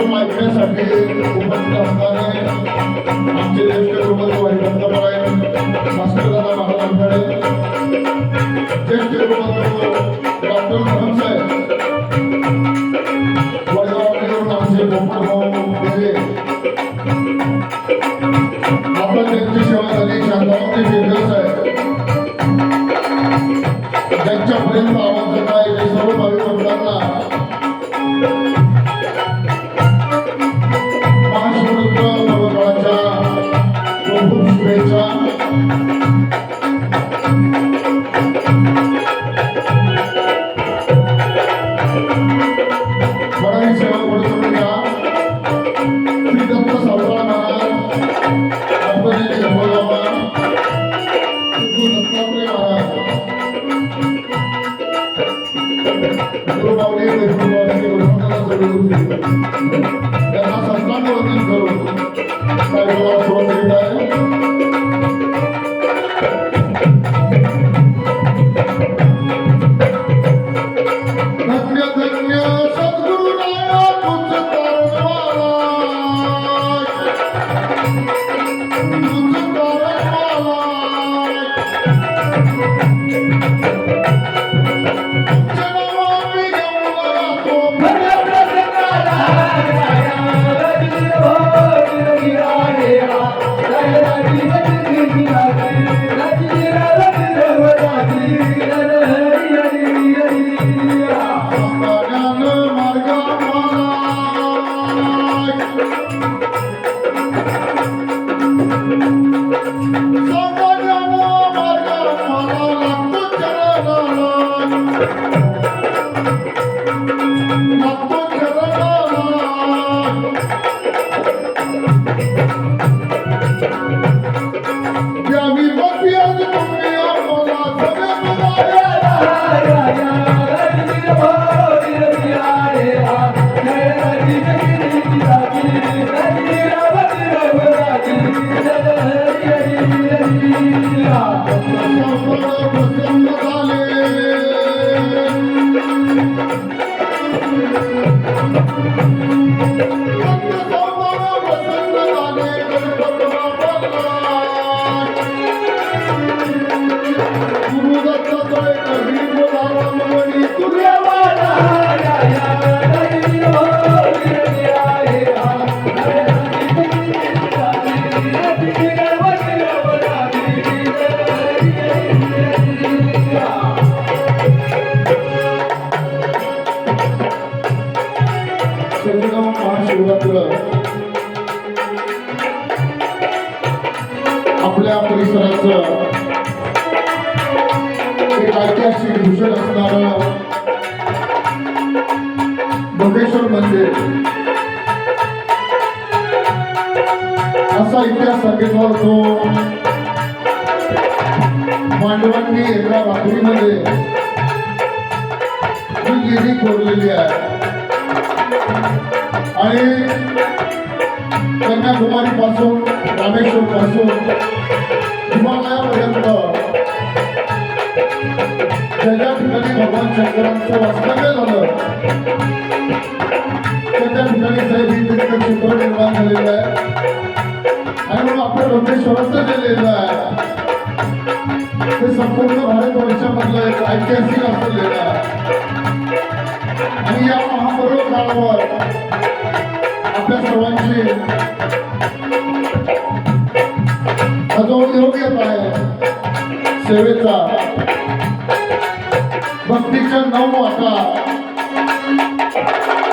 कार्यक्रम ऐकण्यासाठी उपस्थित असणारे आमचे ज्येष्ठ गुरुपती वैकुंठराय मास्टरदादा महाराजांकडे ज्येष्ठ गुरुपती डॉक्टर धनसाहेब वडगावकडून आमचे गोपाळ आपण त्यांची सेवा झाली शांतावरती फिरकस आहे ज्यांच्यापर्यंत आवाज होता हे सर्व भाविक भक्तांना महाशिवरात्र नवकाळाच्या खूप शुभेच्छा. बडाई सेवा पडून घ्या श्री दत्त सावकाळ महाराज गणपती जन्मगावा श्री दत्तात्रय महाराज गुरुबावली वैकुंठवासी गुरुनाथाला जोडून त्यांना संतांना वंदन करून कार्यक्रमाला सुरुवात करीत आहे. धन्य धन्य सद्गुरुराया तुझ तारणवाला तुझ तारणवाला आपल्या परिसराचं एक ऐतिहासिक भूषण असणारं बघेश्वर मंदिर असा इतिहास सांगितला तो मांडवांनी एका रात्रीमध्ये ही गिरी कोरलेली आहे आणि कन्याकुमारी पासून रामेश्वर पासून हिमालयापर्यंत ज्या ठिकाणी भगवान शंकरांचं वास्तव्य झालं त्या ठिकाणी साहेब चित्र निर्माण झालेलं आहे आणि म्हणून आपल्या बघेश्वराचं जे लिहिलं आहे ते संपूर्ण भारतवर्षामधलं एक ऐतिहासिक असं लिहिलं आहे. आणि या महापर्व काळावर आपल्या सर्वांची अजून योग येत आहे सेवेचा भक्तीच्या 9 वाटा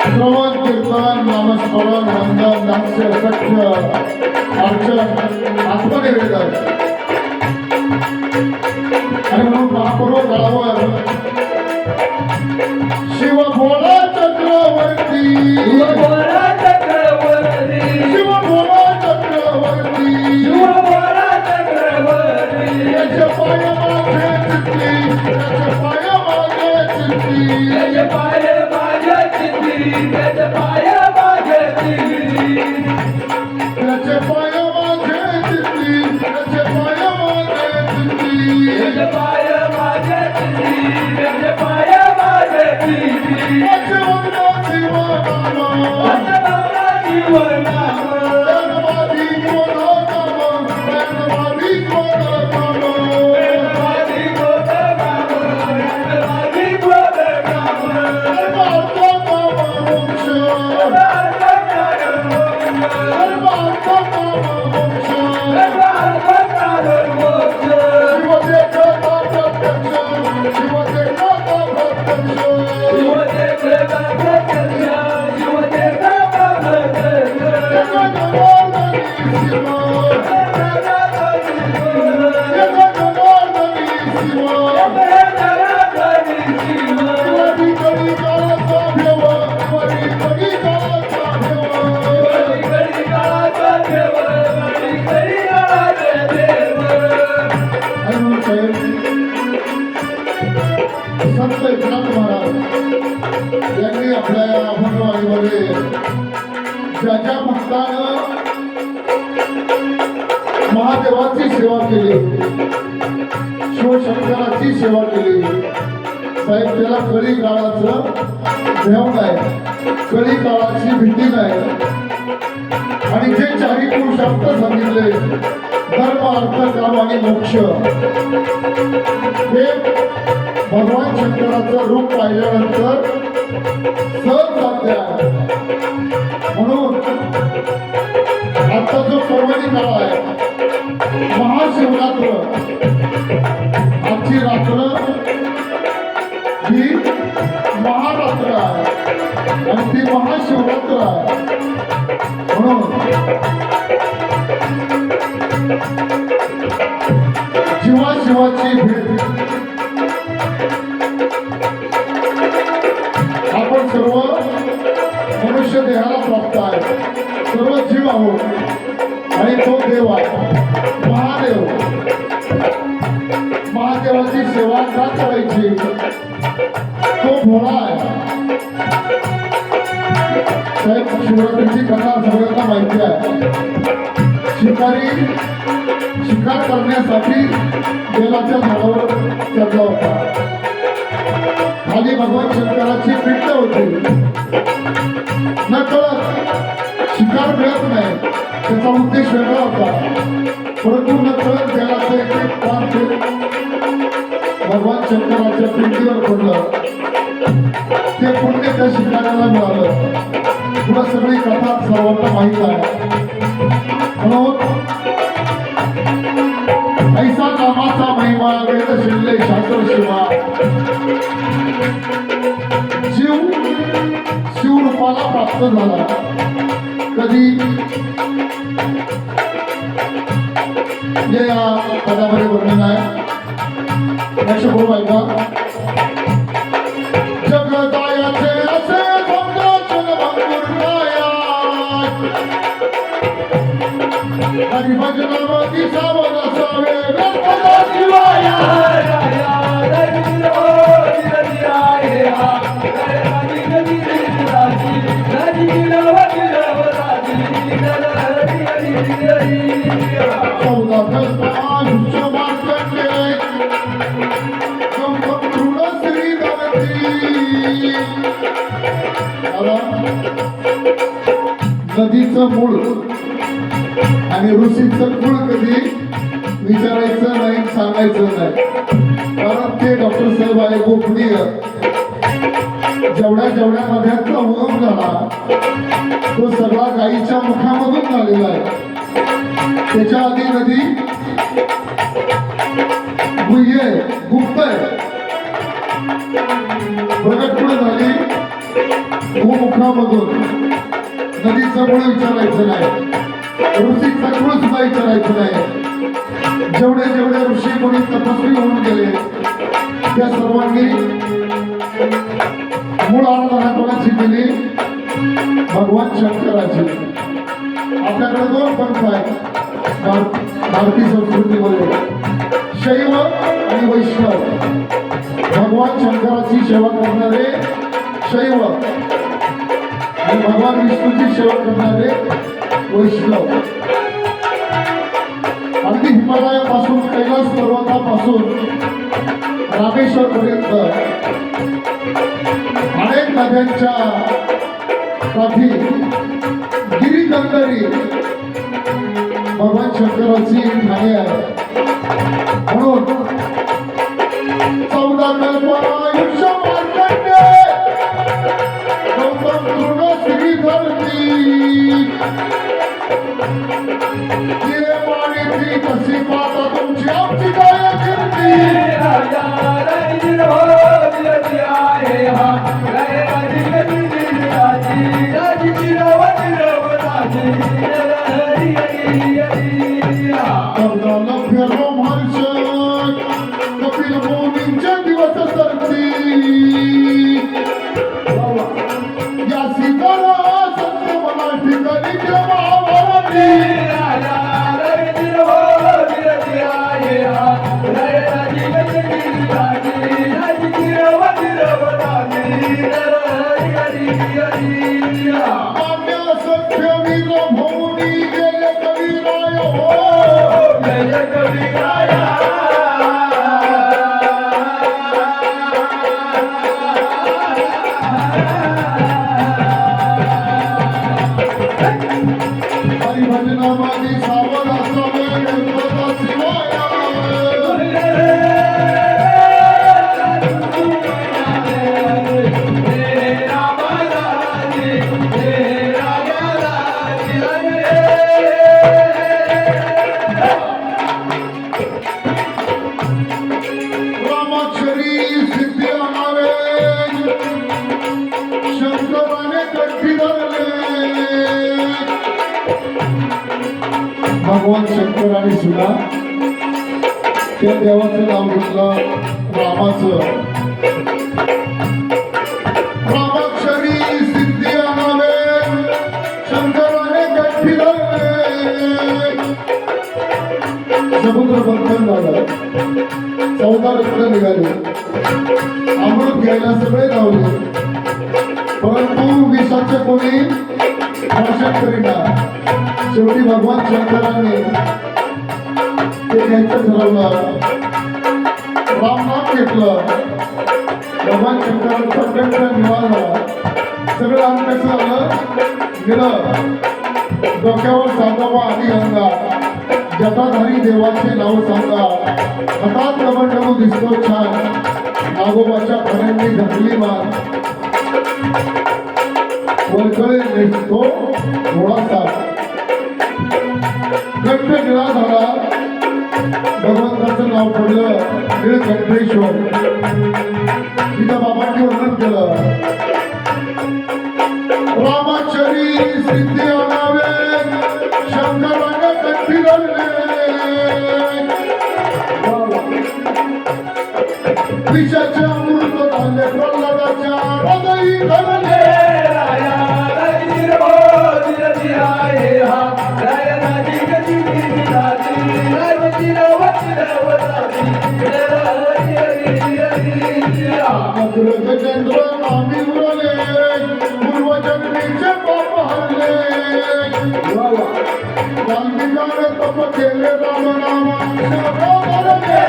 श्रवण कीर्तन नामस्मरण वंदन नाट्य सख्य अर्चन आत्मनिवेदन आणि म्हणून महापर्व काळावर शिव भोला चक्रवर्ती शिव भोला चक्रवर्ती शिव भोला चक्रवर्ती शिव भोला चक्रवर्ती याच्या पाया माझे चित्ती याच्या पाया माझे चित्ती याच्या पाया माझे चित्ती याच्या पाया माझे चित्ती याच्या पाया माझे चित्ती याच्या ज्या ज्या भक्तानं महादेवाची सेवा केली, शिवशंकराची सेवा केली, साहेब त्याला कळी काळाचं भ्याव नाही, कळी काळाची भीती नाही. आणि जे चारी पुरुषार्थ सांगितले धर्म अर्थ काम आणि मोक्ष, हे भगवान शंकराचं रूप पाहिल्यानंतर सहज साध्य आहे. म्हणून आता जो पर्वणी काळ आहे, महाशिवरात्र, आजची रात्र ही महारात्र आहे आणि ती महाशिवरात्र आहे. म्हणून शिवाची भेट आपण सर्व मनुष्य देहाला प्राप्त आहे, सर्व जीव आहोत आणि तो देव आहे महादेव. महादेवाची सेवा का करायची, तो भोळा आहे. साहेब शिवरात्रीची कथा सगळ्यांना माहिती आहे. शिकार करण्यासाठी बेलाच्या झाडावर चढला होता. खाली भगवान शंकराची पिंड होती. न कळत शिकार मिळत नाही, त्याचा उद्देश वेगळा होता. परंतु न कळत बेलाचं एक पान भगवान शंकराच्या पिंडीवर पडलं. ते पुण्य त्या शिकाऱ्याला मिळालं. तुला सगळी कथा सर्वांना माहीत आहे. म्हणून ऐसा नामाचा महिमा वेद शिल्ले शास्त्र शिवा. शिवरूपाला प्राप्त झाला. कधी या पदामध्ये वर्णन आहे. लक्षपूर्व ऐका. जगदायाचे असे समुद्राचल भंगुर काया, हरिभजनावती सावध असावे गणपता शिवाया. चौदा कल्पा आयुष्य मार्कंडे दृढ श्री गणती. नदीचं मूळ आणि ऋषीचं कुळ कधी विचारायचं नाही, सांगायचं नाही. कारण ते डॉक्टर साहेब आहे गोपनीय. जेवढ्या नद्यांचा उगम झाला तो सगळा गायीच्या मुखामधून झालेला आहे. त्याच्या आधी नदी गुह्य गुप्त आहे, प्रगट पुढे झाली भूमुखामधून. नदीचं मूळ विचारायचं नाही, ऋषीचा कुळ सुद्धा विचारायचं नाही. जेवढे ऋषी कोणी तपस्वी होऊन गेले त्या सर्वांनी मूळ आराधना कोणाची केली, भगवान शंकराची. आपल्याकडे दोन पंथ आहेत भारतीय संस्कृतीमध्ये, शैव आणि वैष्णव. भगवान शंकराची सेवा करणारे शैव आणि भगवान विष्णूची सेवा करणारे वैष्णव. अगदी हिमालयापासून कैलास पर्वतापासून रामेश्वर पर्यंत अनेक नद्यांच्या काठी गिरीकंदरी भगवान शंकराची ठाणे आहे. म्हणून 14 कल्पा आयुष्य मार्कंडे गौतम दृढ श्री धरती. कशी पाहता तुमची आमची काय कीर्ती. लभ्य रोमहर्षक कपिल मुनींच्या दिवस सरती. या सीतारा सत्य मला ठिकाणी केव्हा Yeah. हरिभजनामध्ये सावध असावे गणपता शिवाया रामाक्षरी सिद्धी आणावे शंकराने कट्टी धरले भगवान शंकराने सुद्धा त्या देवाचं नाव घेतलं रामाचं रामाक्षरी सिद्धी आणावे शंकराने कट्टी धरले समुद्र बंधन झालं 14 रत्न निघाले अमृत घ्यायला सगळे धावले परंतु विषाचे कोणी दर्शन करीना शेवटी भगवान शंकराने ते घ्यायचं ठरवलं रामनाम घेतलं भगवान शंकरांचा कंठ मिळाला सगळं अंग कसं झालं गेलं डोक्यावर सांगावा आधी अंगा जटाधारी देवाचे नाव सांगा हातात कमंडलू दिसतो छान नागोबाच्या फण्यांनी घातली मान वळकळे नेसतो थोडासा कंठ निळा झाला भगवंताचं नाव पडलं नीळकंठेश्वर तिथं बाबांनी वर्णन केलं रामाक्षरी सिद्धी आणावे शंकराने कंठी धरले विषाचे अमृत झाले प्रल्हादाच्या हृदयी धरले चंद्र नामी उरले पूर्वजन्मीचे पाप हरले वाल्मिकाने तप केले राम नामाचे धरले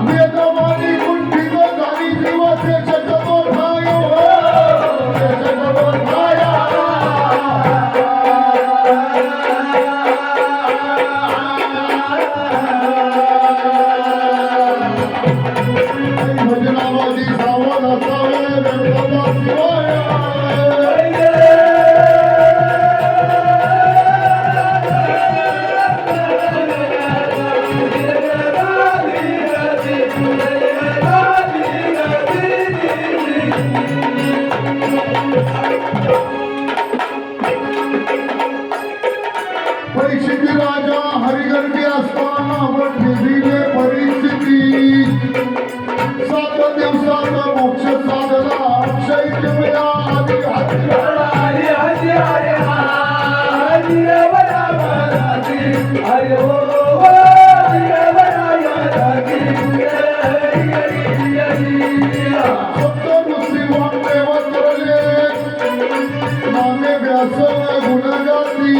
वेदवाणी कुंठित झाली जीवाचे जगदोधाय भजनावादी सावध असावे गणपता शिवाया परिस्थिती राजा हरिगर्भी असताना दिले परिस्थिती 7 दिवसात मोक्ष साधला अक्षय किमया आदि सप्तऋषी वाटेव तरले नामे व्यास गुणगाती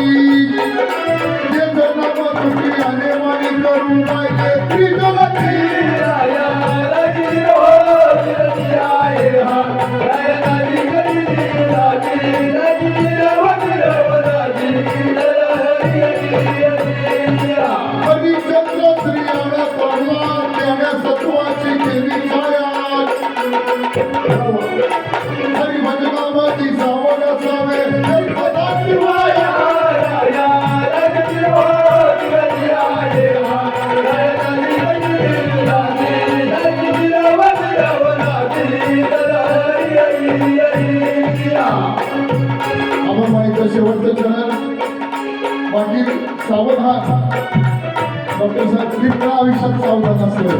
करून पाहिजे त्रिजगती हरिचंद्र स्त्रियाला पडला त्याने सत्वाची केली छाया हरिभजनामध्ये सावध असावे गणपता शिवाया आपण माहिती शेवटचं चरण बाकी सावधान डॉक्टर साहेब किती आयुष्यात सावधान असलं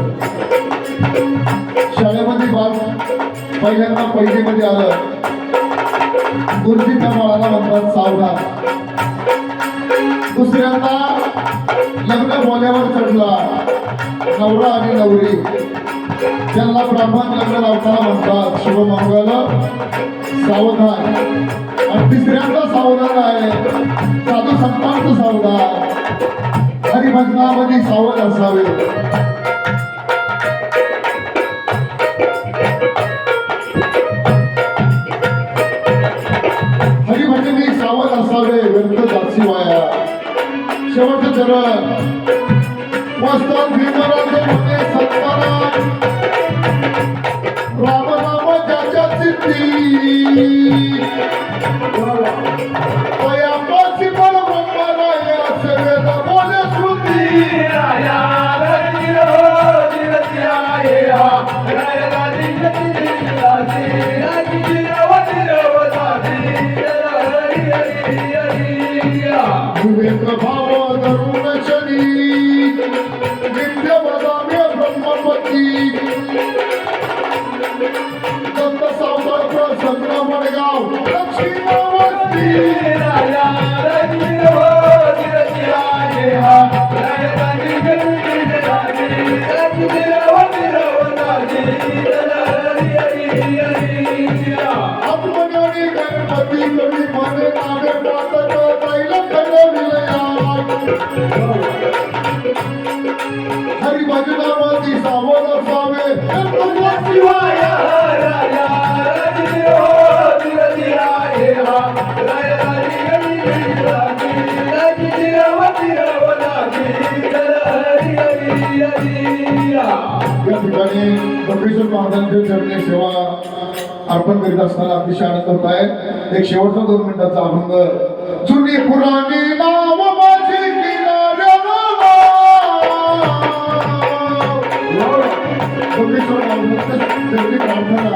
शाळेमध्ये बाल पहिल्यांदा पहिलीमध्ये आलं गुरुजीच्या बाळाला म्हणतात सावधान दुसऱ्यांदा लग्न बोल्यावर चढला नवरा आणि नवरी त्यांना ब्राह्मण लग्न लावताना म्हणतात शुभमंगल सावधान आणि तिसऱ्यांदा सावधान आहे साधू संतांचं सावधान हरिभजनामध्ये सावध असावे. हरिभजनी सावध असावे व्यर्थ दासी वाया. शेवटचं चरण वस्ताद भीमराज म्हणे सत्काराम राम नाम ज्याच्या चित्ती वयापाची परब्रह्मराय असे वेद बोले श्रुती. विवेक भाव धरून शनी विद्य बदाम्य ब्रह्मपती दत्त सावकार प्रसन्न मडगाव दक्षिणावर्ती. आत्मज्ञानी गणपती कवी म्हणे नावे पातक पहिला ठरविलया. हरिभजनामध्ये सावध असावे शिवाय. या ठिकाणी बकरीश्वर महाराजांच्या चरणी सेवा अर्पण करीत असताना अतिशय आनंद होत आहे. एक शेवटचा 2 मिनिटाचा अभंग. जुनी पुराणी नाव माझी किनाऱ्याला. बकरीश्वर महाराजांची प्रार्थना.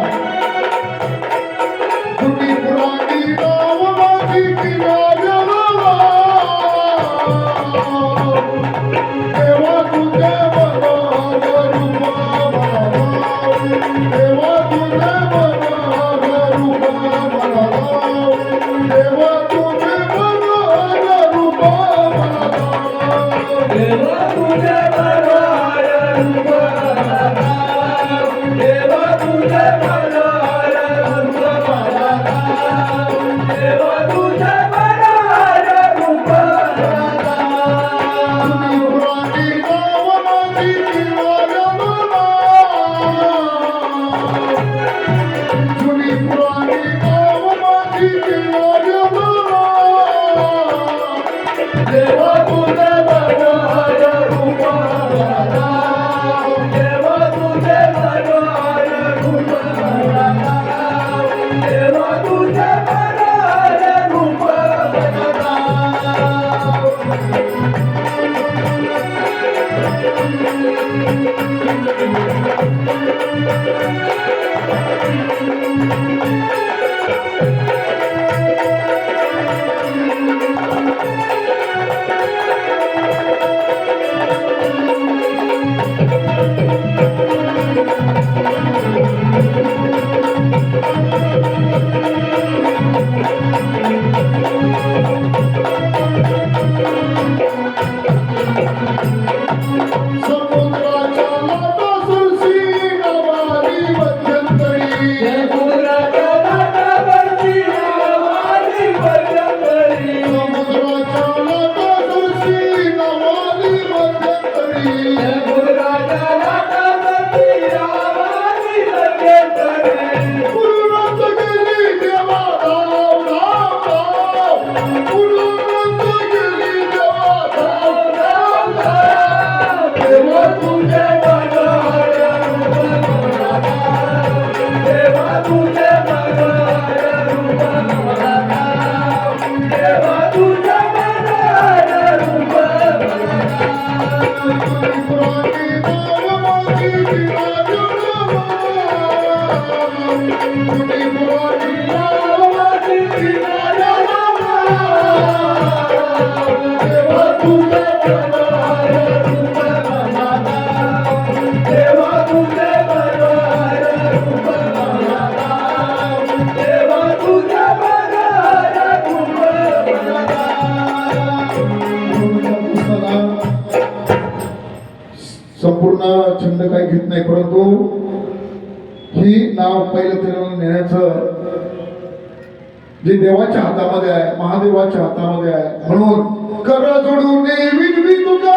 जुनी पुराणी नाव माझी किनाऱ्याला. देवा तुझे मनोहर रूप मला लाव. देवा तुझे मनोहर रूप मला लाव. देवा तुझे मनोहर रूप मला लाव. देवा तुझे मनोहर रूप मला लाव. देवा तुझे मनोहर रूप मला लाव. देवा तुझे मनोहर रूप मला लाव. पुराणी नाव माझी किनाऱ्याला. जुनी पुराणी नाव माझी किनाऱ्याला. देवा तुझे मनोहर रूप मला लाव. देवा तुझे मनोहर रूप मला लाव. देवा तुझे मनोहर रूप मला लाव. समुद्राच्या लाटा सुरसी नवारी मध्यंतरी. समुद्राच्या लाटा सुरसी नवारी मध्यंतरी. समुद्राच्या लाटा सुरसी नवारी मध्यंतरी. समुद्राच्या लाटा सुरसी नवारी मध्यंतरी. पूर्णच गेली देवा धाव धाव धाव. पूर्णच गेली देवा धाव धाव धाव. देवा तुझे मनोहर रूप मला लाव. देवा तुझे मनोहर रूप मला लाव. देवा तुझे मनोहर रूप मला लाव. पुराणी नाव माझी किनाऱ्याला. जुनी पुराणी नाव माझी किनाऱ्याला. देवा तुझे मनोहर रूप मला लाव. देवा तुझे मनोहर रूप मला लाव. देवा तुझे मनोहर रूप मला लाव. संपूर्ण छंद काही घेत नाही, परंतु ही नाव पहिलं तिरंगा नेण्याचं जे देवाच्या हातामध्ये आहे, महादेवाच्या हातामध्ये आहे. म्हणून कर जोडून विनवी तुका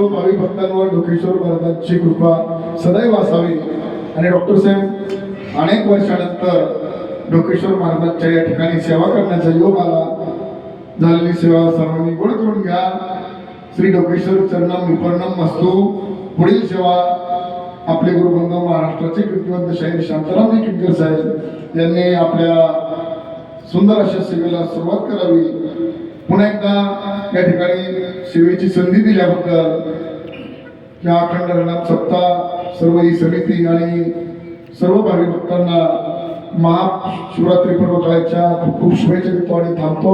सर्व भावी भक्तांवर ढोकेश्वर महाराजांची कृपा सदैव असावी आणि डॉक्टर साहेब अनेक वर्षानंतर ढोकेश्वर महाराजांच्या या ठिकाणी सेवा करण्याचा योग आला. झालेली सेवा सर्वांनी गोड करून घ्या. श्री ढोकेश्वर चरणम विपरणम मस्तू. पुढील सेवा आपले गुरुबंधू महाराष्ट्राचे कीर्तिवंत शाहीर शांतारामजी किंकर साहेब यांनी आपल्या सुंदर अशा सेवेला सुरुवात करावी. पुन्हा एकदा या ठिकाणी सेवेची संधी दिल्याबद्दल या अखंड रणात सत्ता सर्व ही समिती आणि सर्व भावी भक्तांना महाशिवरात्री पर्व काळाच्या खूप खूप शुभेच्छा देतो आणि थांबतो.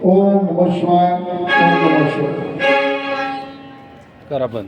ओम नमः शिवाय. ओम नमः शिवाय. करा बंद.